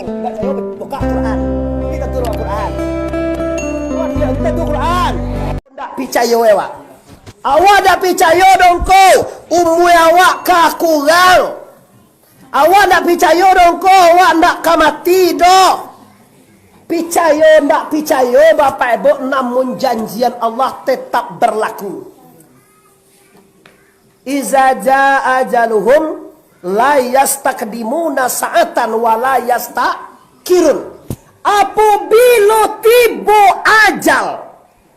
enggak saya buka Quran. Kita turun Quran. Tuan dia kita turun Quran. Ndak percaya awak. Awak dak percaya dong ko. Umur awak ka kurang. Awak dak percaya dong ko, awak ndak ka mati doh. Percaya ndak percaya bapak ibu, namun janjian Allah tetap berlaku. Iza jaa ajaluhum la yastaqdimuna sa'atan wa la yastaqirun. Apabila tiba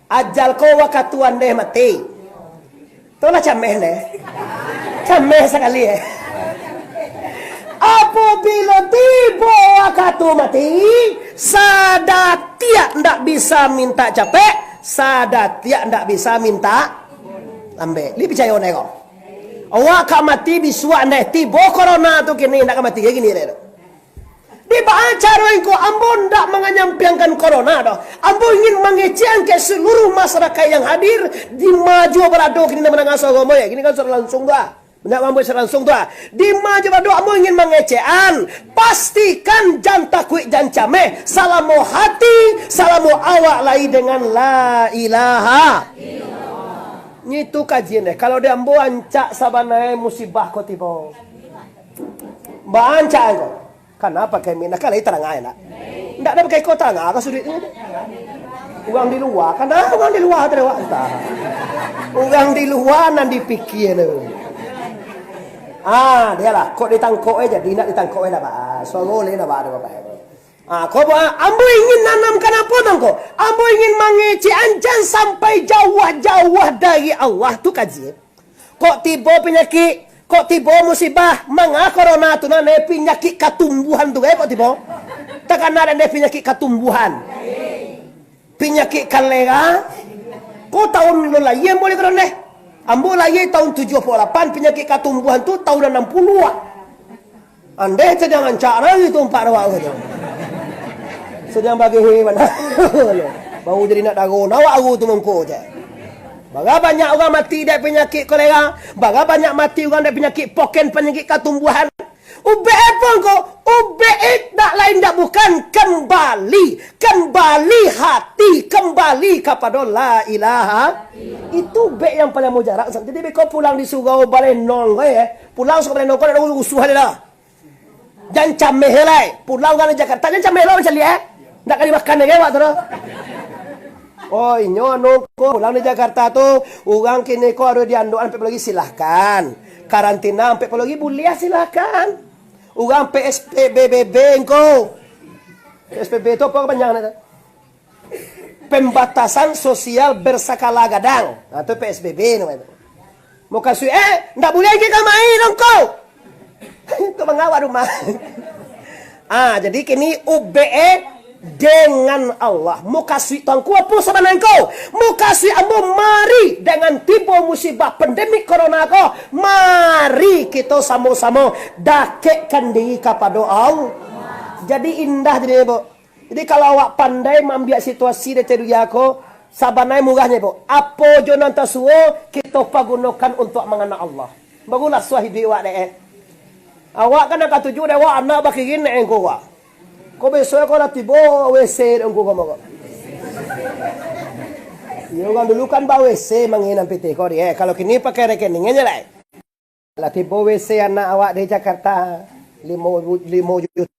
ajal kau wakatuan deh mati. Itulah cameh deh. Cameh sekali ya. Apabila tiba waktu mati, sadatia ndak bisa minta capek, sadatia ndak bisa minta lambe. Li percaya ne kok. Awak ka mati bisua ne tiba corona tu kini ndak ka mati kayak gini deh. Di baca roingko ambo ndak menyampaikan corona doh. Ambo ingin mengecewakan ke seluruh masyarakat yang hadir di maju berado kini menang agama ya. Gini kan sudah langsung dah. Benar mampu langsung tu. Di maju berado ambo ingin mengecewakan. Pastikan jangan takut jangan cameh. Salamu hati, salamu awak lai dengan la ilaha. Itu kajian deh. Kalau dia ambo ancak sabanai musibah kau tiba. Ba ancak kau. Kenapa kami nak kalau terang aja nak? Tidak ada pakai kota nggak? Apa sulit ini? Uang di luar, karena uang di luar terus entah. Uang di luar nanti dipikir. Dia lah. Kok ditangkap aja, tidak ditangkap aja pak. Soalnya lah pak ada bapak. Kau ambo ingin nanamkan apa dong kau? Ambo ingin mengecewakan sampai jauh-jauh dari Allah tu kaji. Kok tiba penyakit? Kok tiba musibah manga corona tu na penyakit ketumbuhan tu kok tiba takkan ada penyakit ketumbuhan penyakit kalera kok tahun lalu yang boleh corona ambo lagi tahun 78 penyakit ketumbuhan tu tahun 60-an anda sedang cara itu empat rawak tu sedang bagi hewan bau jadi nak dago nawak aku tu mengko je. Baga banyak orang mati dari penyakit kolera. Baga banyak mati orang dari penyakit poken, penyakit ketumbuhan. Ube apa kau? Ube tak lain tak bukan kembali hati, kembali kepada la ilaha. Itu be yang paling mujarab. Jadi kau pulang di surau balik nong pulang surau balik nong kau ada usuh dah. Jangan cameh lah. Pulang kan Jakarta jangan cameh lah macam ni tak kali makan lagi waktu tu. Oh inyo anu ko pulang di Jakarta tu orang kini ko ada dianduan sampai lagi silahkan karantina sampai lagi boleh silahkan orang PSBB ko PSBB itu apa panjangnya pembatasan sosial berskala gadang atau PSBB namanya mau kasih ndak boleh kita main dong ko itu mengawal rumah jadi kini UBE dengan Allah mau kasih tangku apa sama engkau mau kasih ambo mari dengan tiba musibah pandemik corona ko mari kita sama-sama dakekkan diri kepada Allah jadi indah jadi bu jadi kalau awak pandai mengambil situasi di teruya ko sabanai murahnya bu apa jo nanta suo kita pagunakan untuk mengenal Allah bagulah suahibi awak deh awak kan nak tuju awak anak bakirin engkau awak kau besok kau nak tiba WC engkau kamu kau. Ya kan dulu kan bawa WC menginap PT kau dia. Kalau kini pakai rekening aja lah. Lah tiba WC anak awak di Jakarta 5 juta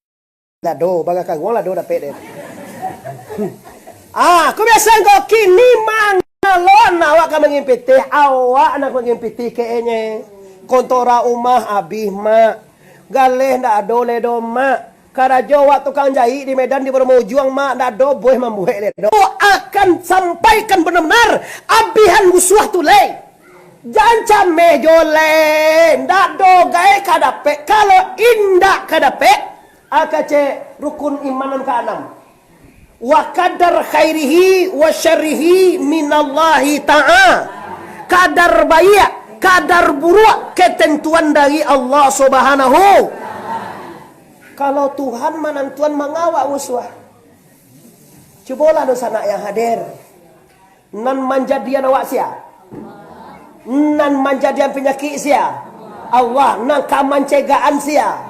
lado, bagai kagong lado dapat deh. Kau biasa kau kini mangalon awak kan mengimpit awak nak mengimpit kayaknya. Kontora rumah abih mak galeh ndak ada ledo mak. Karajo waktu tukang jahit di Medan di Bermojuang mak ndak do boleh membuat ledo akan sampaikan benar-benar abihan musuh tu le jangan cameh jole ndak do gae kadape kalau indak kadape akace rukun imanan ke-6 wa qadar khairihi wa syarrihi minallahi ta'ala kadar baik kadar buruk ketentuan dari Allah Subhanahu. Kalau Tuhan menentuan mengawak musuh. Cubalah dosa anak yang hadir. Nan manjadian awak sia. Nan manjadian penyakit sia. Allah nan kamancegaan sia.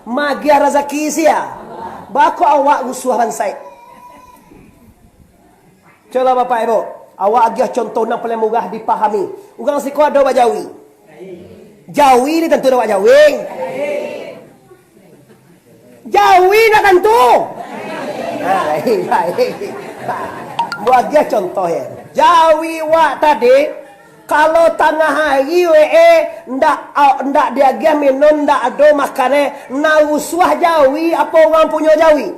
Magia rezeki sia. Bako awak gusuh bansai. Coba Bapak Ibu, awak agak contoh yang paling mudah dipahami. Ugang siko ada awak Jawi. Jawi ni tentu ada awak Jawi. Jawi nak tentu. Buat dia contoh ya. Jawi wak tadi, kalau tengah hari ndak dia minum ndak ada makannya, nak usuah Jawi apa orang punya Jawi?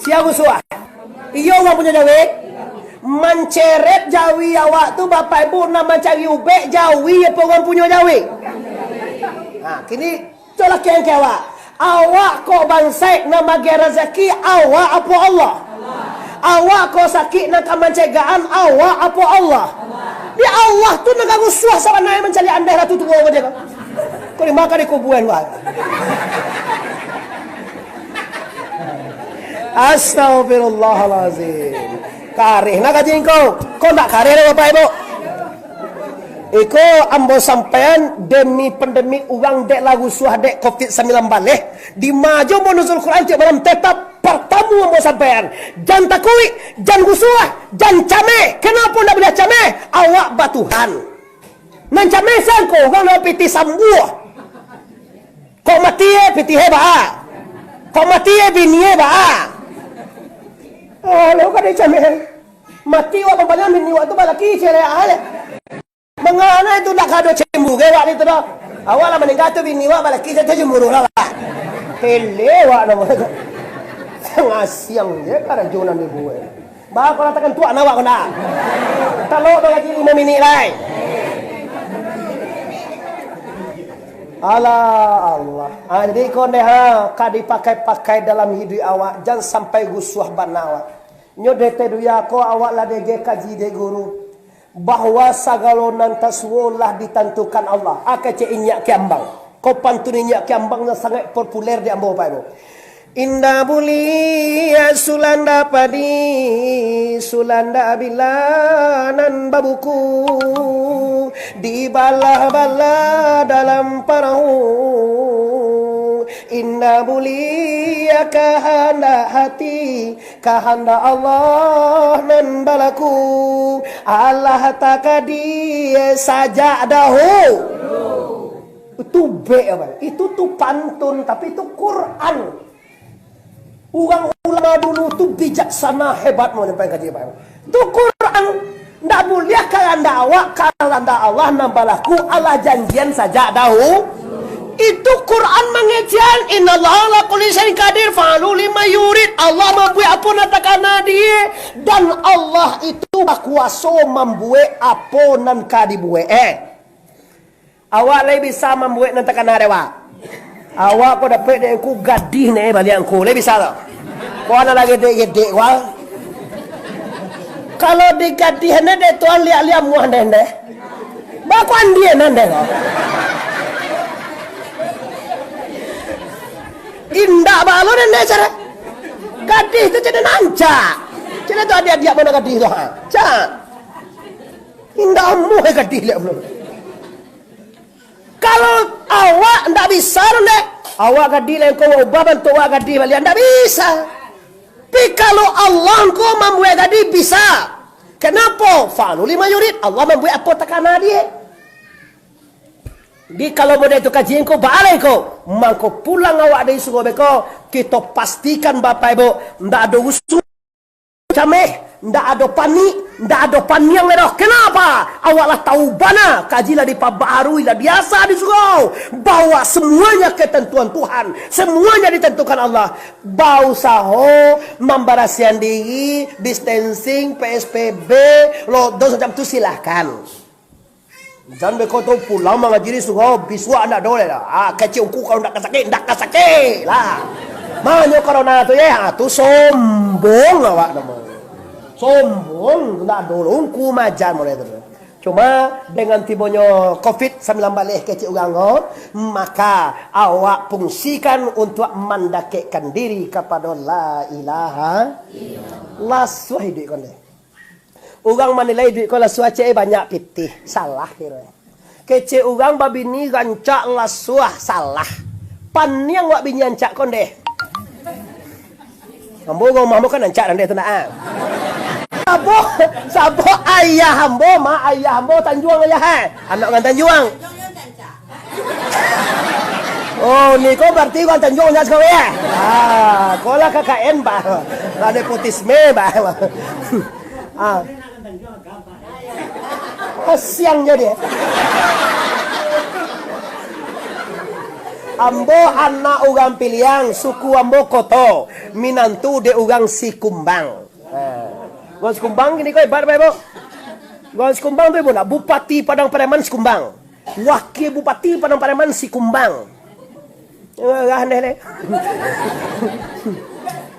Siapa usuah? Iya orang punya Jawi. Menceret Jawi awak tu Bapak Ibu nak mencari ubek Jawi apa orang punya Jawi? Nah, kini coba kira awak. Awak kok bansai nak bagi rezeki awak apa Allah? Awak kok sakit nak kemancegaan awak apa Allah? Di Allah tu nak usuah sama naik mencari andai ratu tu apa dia? Kau ni makan di kuburan wah. Astagfirullahalazim. Karih nak kaji kau nak karih Bapak Ibu? Iko ambo sampean demi pandemik uang dek lagu suah dek COVID-19 balik di maju monuzul Quran tiap malam tetap pertamu ambo sampean jangan takui jangan gusuah jangan came kenapa nak boleh came awak batuhan nan came sangko uang lo piti sambuh kau mati piti heba kau mati bini heba oh lo kan came mati wa pembanyam bini wa tu balaki cere ale mengana itu nak kado cemburu wak itu dah. Awak lah meninggal tu bini wak balik kita tu cemburu lah. Hele wak nama. Tengah siang je karena jonan ni buat. Bah kau katakan tuan awak kau nak. Talok dah lagi 5 minit lah. Allah. Jadi kau ni kadi pakai dalam hidup awak jangan sampai gusuh ban awak. Nyodete duya kau awak lah dege kaji de guru. Bahawa sagalonan taswolah ditentukan Allah. Akace inyak kiambang. Kau pantun inyak kiambang yang sangat populer di ambo Pak Ibu. Indah bulia sulanda padi sulanda bilanan babuku di bala-bala dalam perahu. Indah mulia kehendak hati, kehendak Allah nan balaku. Allah takadi saja dahulu. Itu itu tuh pantun tapi itu Quran. Orang ulama dulu tuh bijaksana hebat mau nyampai kaji Pak. Itu Quran. Ndak mulia kehendak awak, kehendak Allah nan balaku. Allah janjian saja dahulu. Itu Quran mengejian innallaha ala kulli syai'in qadir fa'alu lima yurid. Allah membuat apa nak takana dia dan Allah itu berkuasa membuat apa nan ka dibuat. Awak le bisa membuat nan takana dewa. Awak ko dapat de ku gadih ne balik aku le bisa tak? Ko ana lagi gede wal. Kalau di gadih ne de tuan lihat-lihat muah deh. Ba ko andie nan deh. Indah balon dan cara gadis itu jadi nanca. Jadi tu dia mana gadis tu ha. Cak. Indah mu gadis le belum. Kalau awak ndak bisa ndek, awak gadis le kau ubah bantu awak gadis balik ndak bisa. Tapi kalau Allah kau membuat gadis bisa. Kenapa? Fa'alu lima yurid. Allah membuat apa takana dia. Di kalau model itu kajian ko balai ko, mangko pulang awak dari suruh beko, kita pastikan Bapak Ibu ndak ada usul cameh, ndak ada panik, ndak ada paniang leroh. Kenapa? Awak lah tahu bana, kajilah dipabarui lah biasa disuruh bawa semuanya ketentuan Tuhan, semuanya ditentukan Allah. Bau saho, memberasihan diri, distancing, PSBB, lockdown macam tu silahkan. Jangan berkata pulang mengajari suruh biswa anak dole lah. Kecil ku kalau nak sakit lah. Mana corona tu ya? Tu sombong awak nama. Sombong nak dolong ku majan mulai tu. Cuma dengan tibanya COVID-19 balik kecil orang maka awak fungsikan untuk mendekatkan diri kepada la ilaha illallah. Suhaidi konde. Orang menilai duit kalau suaca banyak pitih. Salah kira. Kece orang babini rancak lah suah. Salah. Pan yang wak bini ancak kon deh. Ambo ngomong kan ancak dan dia tu nak. Sabo ayah ambo Tanjuang ayah anak dengan Tanjuang. Oh, ni kau berarti kau Tanjuang jas kau ya? Kau lah KKN bah. Lah nepotisme bah. Kasiang jadi. Ambo anak ugang piliang, suku ambo koto, minantu de ugang Sikumbang. Ugang Sikumbang gini kau ibarat ibu. Ugang Sikumbang tu ibu nak Bupati Padang Pariaman Sikumbang, Wakil Bupati Padang Pariaman Sikumbang. Aneh.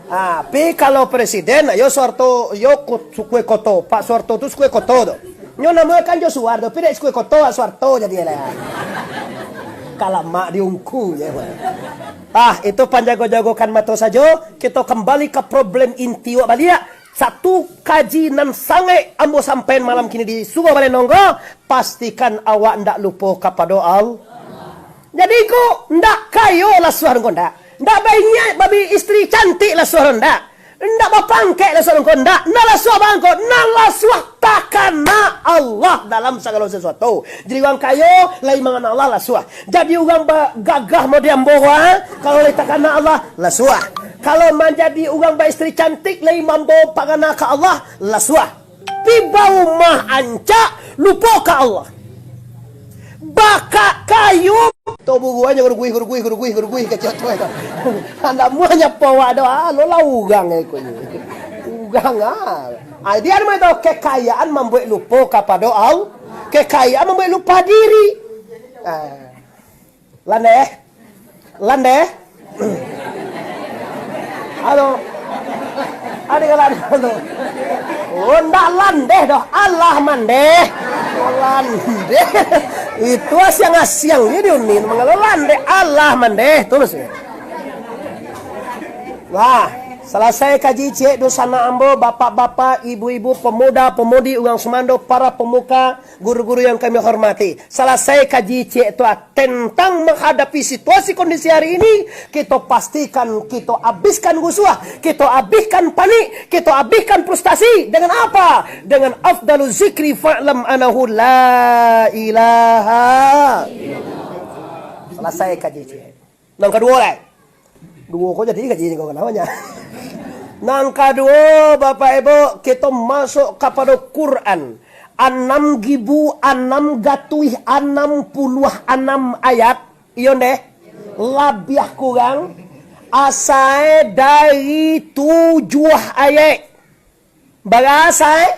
Tapi kalau presiden, yo Soeharto, yo suku koto, Pak Soeharto tu suku koto tu. Nyo namanya kan Jo Suwardo, tapi dia suku koto Soeharto jadi lah. Kalau mak diungku ya. Itu panjago-jagokan mato saja. Kita kembali ke problem inti wak balia. Satu kaji nan sangai ambo sampein malam kini di Sungai Bale Nonggo. Pastikan awak ndak lupa kepada Allah. Jadi ko ndak kayo lah suara ndak. Ndak babi istri cantik lah suara ndak. Ndak bapangkek lah suara ndak. Ndak lah suara bangko. Ndak lah suara takana Allah dalam segala sesuatu. Jadi orang kayo lain mangan Allah lah suah. Jadi orang gagah mau diamboha kalau lain takana Allah lah suah. Kalau menjadi orang istri cantik lain mambo pagana ke Allah lah suah. Tiba rumah ancak lupa ke Allah. Baka kayu to buguanya gurugui kecil tu itu. Anda muanya pawa doa lo laugang ko. Ugang dia nama itu kekayaan membuat lupa kepada Allah. Kekayaan membuat lupa diri. Landeh. Halo. Ada kalau oh, ndak landeh doh. Allah mandeh. Landeh. Itu asyang ini unin mengalau landeh. Allah mandeh. Terus. Wah. Selesai kaji cik dosana ambo, bapak-bapak, ibu-ibu, pemuda-pemudi, uang semando, para pemuka, guru-guru yang kami hormati. Selesai kaji cik itu tentang menghadapi situasi kondisi hari ini, kita pastikan, kita habiskan gusuah, kita habiskan panik, kita habiskan frustasi. Dengan apa? Dengan afdalu zikri fa'lam anahu la ilaha. Selesai kaji cik. Yang kedua lah. Dua kau jadi kaji ini kau namanya. Nang kedua Bapak Ibu kita masuk kepada Quran 6.666 ayat iyo deh lebih kurang asal dari 7 ayat berasal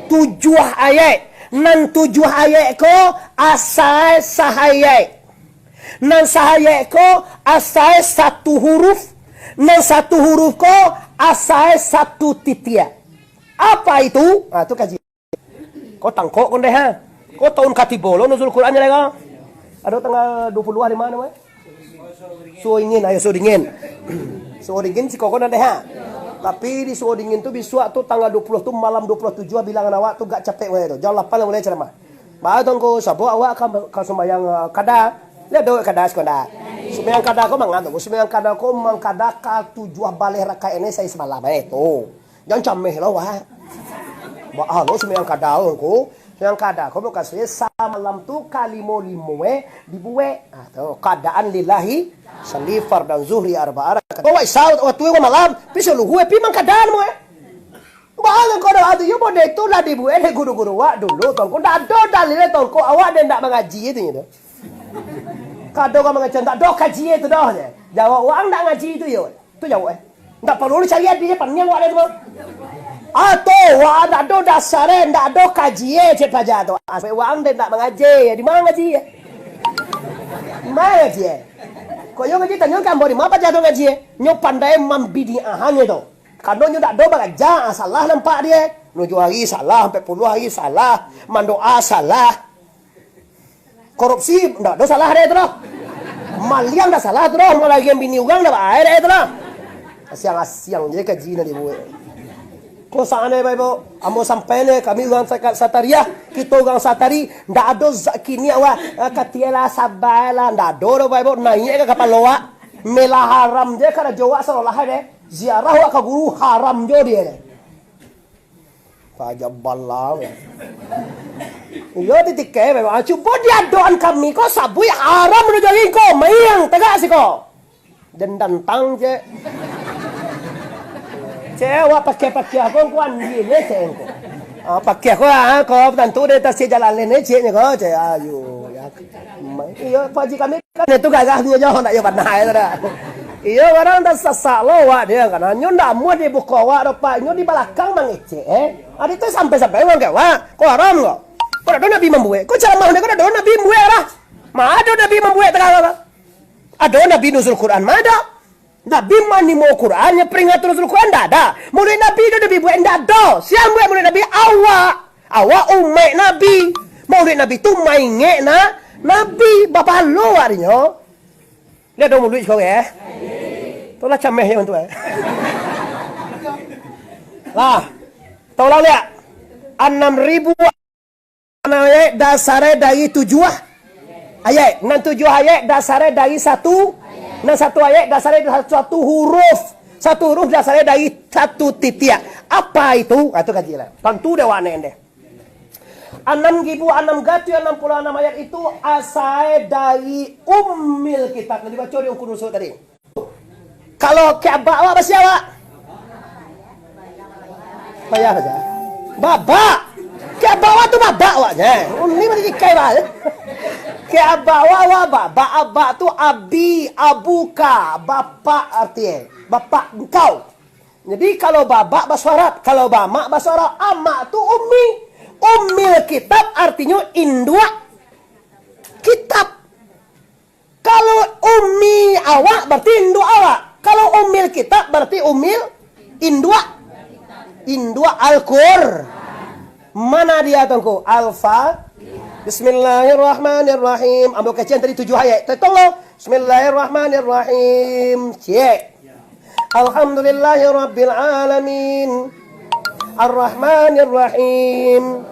7 ayat nan 7 ayat ko asal sahayat nan sahayat ko asal 1 huruf nan 1 huruf ko asal 1 titia. Apa itu? Itu kaji. Kau tangkok kon deh ha. Kau tahun katibolo nuzul Qurannya lagi. Ada tanggal 20 hari mana weh? So dingin si kau deh ha. Tapi di so dingin tu bisua tu tanggal 20 tu malam 27 bilangan awak tu gak capek weh tu. Jam 8 mulai ceramah. Ba tongko sabo awak kan sembayang kada. Lihat doa kada sekolah. Sembayang kada ko mangan tu. Sembayang kada ko mangkada ka tujuh balik rakaat ini saya semalam itu. Jangan cameh lah wah. Wah lo sembayang kada ko. Sembayang kada ko bukan saya semalam tu kalimo limo dibuat. Tu keadaan lillahi salli fardan zuhri arba'a rakaat. Kau isau waktu ko malam piso luhu pi mangkadaan mo Bahalang kau dah ada yo bode itu lah dibuat guru-guru wak dulu tongko dah ada dalilnya tongko awak dia ndak mengaji itu gitu. Kado kau mengajar tak do kaji itu dah je. Jawab orang tak ngaji itu yo. Tu jawab Tak perlu cari dia panjang wak dia tu. Atau wak tak do dasar ndak do kaji je pelajar tu. Asal orang dia tak mengaji. Di mana ngaji? Di mana ngaji? Kau yo ngaji tanya kan bodi apa pelajar tu ngaji? Nyo pandai membidi ahang itu. Kalau nyo tak do belajar salah nampak dia. 7 hari salah, 40 hari salah, mandoa salah. Korupsi ndak do salah dia tu dah. Maliang dah salah tu dah, lagi yang bini orang dah baik dia tu dah. Siang-siang je kaji nak dibuat. Kau sana Bapak, amo sampai ni kami orang Sataria, kita orang Satari ndak ada kini awak katiela sabala ndak do Bapak naik ke kapal loa. Melah haram je kada Jawa seolah deh. Ziarah wa ka guru haram jo dia. Pajak balang. Yo titik ke memang. Cuba dia doan kami kau sabui haram nu jadi kau mayang tegak sih kau. Dan tang je. Cewa pakai aku kuan dia ni cengko. Pakai aku tentu dia tak jalan lain ceknya kau cek ayu. Iyo paji kami kan itu gagah dia jauh nak yo banai dah. Iyo orang dah sasak lo wa dia kan. Nyo ndak muat di buka wa dapat nyo di belakang mangece Adi tu sampai orang ke wa. Kau haram kau. Kau dah nabi membuat. Kau cara mau kau dah nabi membuat lah. Ada nabi membuat tak ada nabi nuzul Quran ada. Nabi mani mau Quran yang peringat nuzul Quran dah ada. Mulai nabi itu nabi buat ndak ada. Siang buat mulai nabi awak umat nabi. Mulai nabi tu main nabi bapa lo artinya. Lihat dong mulut kau ya. Tolak cameh yang tu Lah. Tolak lihat. 6.000 ayat dasarnya dari 7 ayat. 6 7 ayat dasarnya dari 1. 1 ayat dasarnya dari 1 huruf. 1 huruf dasarnya dari 1 titik. Apa itu? Itu kajian. Tentu dewa ande. 6.666 ayat itu asal dari ummil kitab. Nanti baca di ukur nusuk tadi. Kalau Ka'bah awak pasti awak. Payah saja. Babak. Ka'bah awak tu babak awaknya. Ini mesti dikai bah. Ka'bah awak babak. Abak tu abi, abuka, bapak artinya. Bapak engkau. Jadi kalau babak bahasa Arab, kalau bamak bahasa Arab, amak tu ummi. Ummil kitab artinya indua kitab. Kalau ummi awak berarti indua awak. Kalau ummil kitab berarti ummil indua Al-Qur. Mana dia tuanku? Alfa. Bismillahirrahmanirrahim. Ambil kajian tadi 7 ayat. Tolong. Bismillahirrahmanirrahim. Cek. Alhamdulillahirabbil alamin. Ar-Rahmanir-Rahim.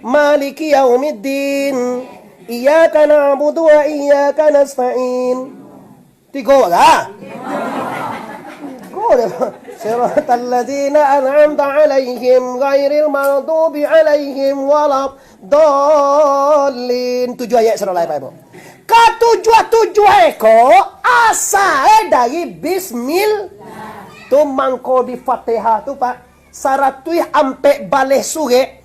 Maliki yaumiddin. Iyyaka na'budu wa iyyaka nasta'in. 3 waga. Siratal ladzina an'amta 'alaihim ghairil maghdubi 'alaihim waladdallin. 7 ayat surah Al-Baqarah. Ka-7 eko asal dari bismillah. Tu mangko di Fatihah tu Pak. Saratui ampe baleh suge.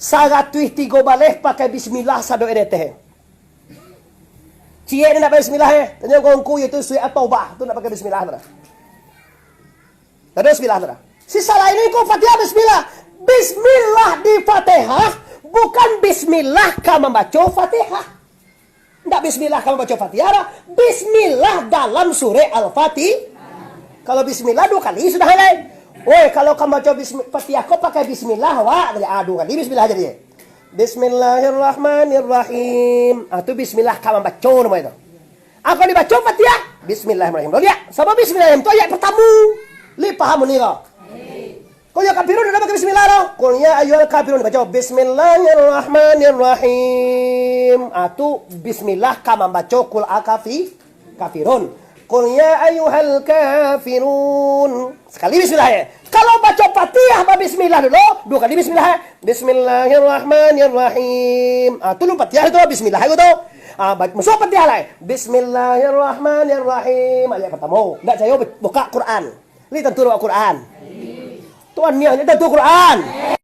Saratui 3 baleh pakai bismillah sado edete. Cie ni nak pakai bismillah Tanya gongku itu suai at-taubah tu nak pakai bismillah dah. Terus bismillah dah. Sisa lain ni kau Fatihah bismillah. Bismillah di Fatihah bukan bismillah kamu membaca Fatihah. Tidak bismillah kamu baca Fatihah. Bismillah dalam surah Al-Fatihah. Kalau bismillah 2 kali sudah halal. Woi, kalau kamu baca Fatihah kau pakai bismillah, wah, dari 2 kali bismillah jadi. Bismillahirrahmanirrahim. Itu bismillah kamu baca nama itu. Apa dibaca Fatihah? Bismillahirrahmanirrahim. Lihat, sama bismillahirrahmanirrahim itu ayat pertama. Li paham ni kau? Kau ya kafirun udah pakai bismillah loh. Kau ya ayyuhal kafirun baca Bismillahirrahmanirrahim. Itu bismillah kamu baca kul kafirun. Qul ya ayyuhal kafirun. Sekali bismillah ya. Kalau baca Fatihah bismillah dulu, 2 kali bismillah. Bismillahirrahmanirrahim. Itu lu Fatihah itu bismillah itu. Masuk Fatihah lah. Bismillahirrahmanirrahim. Ayat pertama. Enggak saya buka Quran. Ini tentu Quran. Tuan ni tentu Quran.